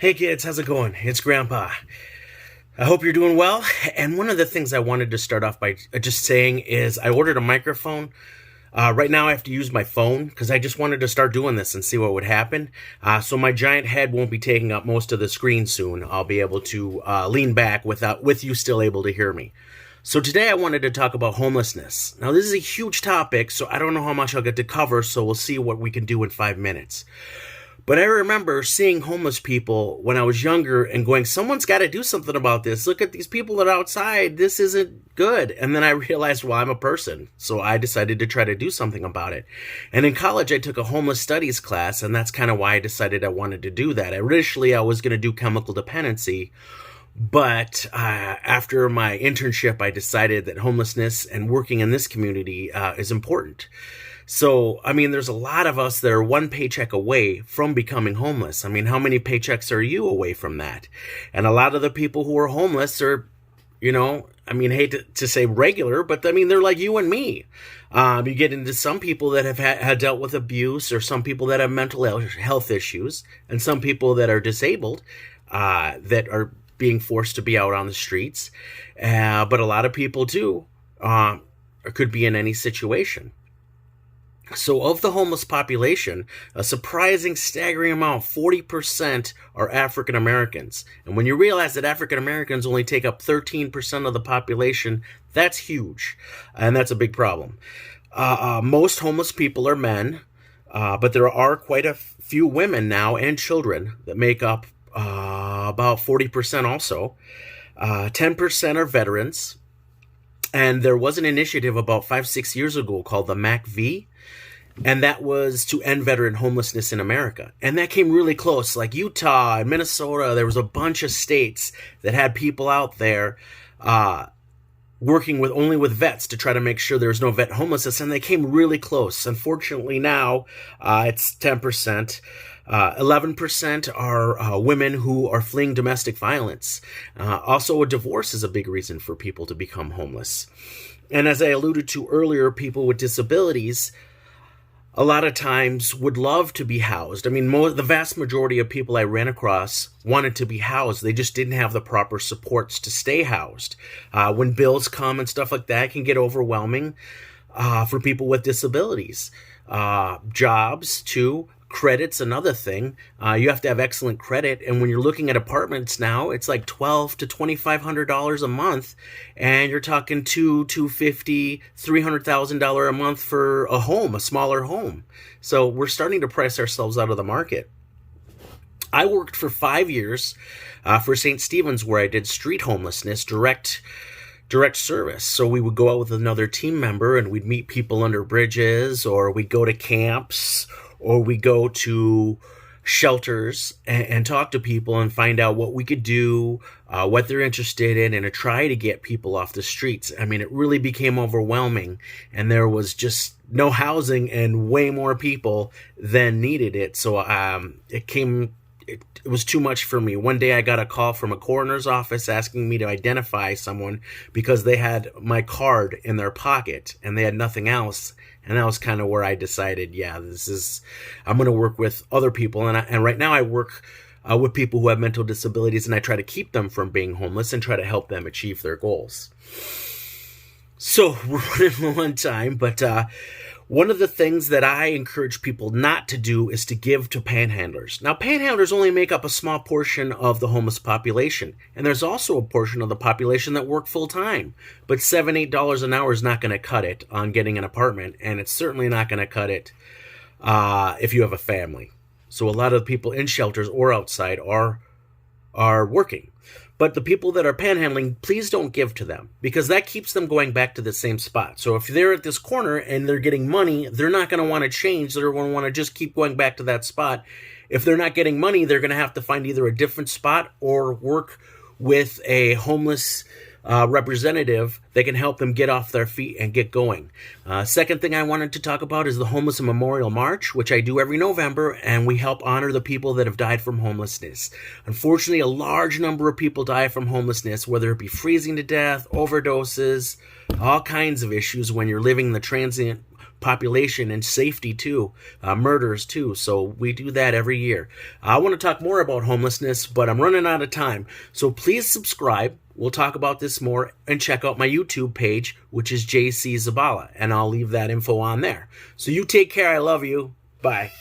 Hey kids, how's it going? It's Grandpa. I hope you're doing well. And one of the things I wanted to start off by just saying is I ordered a microphone. Right now I have to use my phone because I just wanted to start doing this and see what would happen. So my giant head won't be taking up most of the screen soon. I'll be able to lean back with you still able to hear me. So today I wanted to talk about homelessness. Now this is a huge topic, so I don't know how much I'll get to cover, so we'll see what we can do in 5 minutes. But I remember seeing homeless people when I was younger and going, someone's got to do something about this. Look at these people that are outside. This isn't good. And then I realized, well, I'm a person. So I decided to try to do something about it. And in college, I took a homeless studies class, and that's kind of why I decided I wanted to do that. Initially, I was going to do chemical dependency. But after my internship, I decided that homelessness and working in this community is important. So, I mean, there's a lot of us that are one paycheck away from becoming homeless. I mean, how many paychecks are you away from that? And a lot of the people who are homeless are, hate to say regular, but I mean, they're like you and me. You get into some people that have had dealt with abuse, or some people that have mental health issues, and some people that are disabled, that are being forced to be out on the streets. But a lot of people too, could be in any situation. So of the homeless population, a surprising, staggering amount, 40% are African Americans. And when you realize that African Americans only take up 13% of the population, that's huge. And that's a big problem. Most homeless people are men, but there are quite a few women now and children that make up about 40% also. 10% are veterans. And there was an initiative about 5-6 years ago called the MACV, and that was to end veteran homelessness in America. And that came really close, like Utah and Minnesota. There was a bunch of states that had people out there working only with vets to try to make sure there's no vet homelessness, and they came really close. Unfortunately, now it's 10%. 11% are women who are fleeing domestic violence. Also, a divorce is a big reason for people to become homeless. And as I alluded to earlier, people with disabilities a lot of times would love to be housed. I mean, the vast majority of people I ran across wanted to be housed. They just didn't have the proper supports to stay housed. When bills come and stuff like that, it can get overwhelming for people with disabilities. Jobs, too. Credit's another thing. You have to have excellent credit, and when you're looking at apartments now, it's like $1,200 to $2,500 a month, and you're talking $250,000, $300,000 a month for a home, a smaller home. So we're starting to price ourselves out of the market. I worked for 5 years for St. Stephen's, where I did street homelessness, direct service. So we would go out with another team member, and we'd meet people under bridges, or we'd go to camps, or we go to shelters and talk to people and find out what we could do, what they're interested in, and to try to get people off the streets. I mean, it really became overwhelming, and there was just no housing and way more people than needed it. So it was too much for me. One day I got a call from a coroner's office asking me to identify someone because they had my card in their pocket and they had nothing else. And that was kind of where I decided, I'm going to work with other people. And right now I work with people who have mental disabilities, and I try to keep them from being homeless and try to help them achieve their goals. So we're running low on time, but one of the things that I encourage people not to do is to give to panhandlers. Now, panhandlers only make up a small portion of the homeless population, and there's also a portion of the population that work full-time. But $7, $8 an hour is not going to cut it on getting an apartment, and it's certainly not going to cut it if you have a family. So a lot of people in shelters or outside are working. But the people that are panhandling, please don't give to them, because that keeps them going back to the same spot. So if they're at this corner and they're getting money, they're not going to want to change. They're going to want to just keep going back to that spot. If they're not getting money, they're going to have to find either a different spot or work with a homeless representative that can help them get off their feet and get going. Second thing I wanted to talk about is the Homeless Memorial March, which I do every November, and we help honor the people that have died from homelessness. Unfortunately, a large number of people die from homelessness, whether it be freezing to death, overdoses, all kinds of issues when you're living the transient population and safety too, murders too. So we do that every year. I want to talk more about homelessness, but I'm running out of time. So please subscribe. We'll talk about this more, and check out my YouTube page, which is JC Zabala, and I'll leave that info on there. So you take care. I love you. Bye.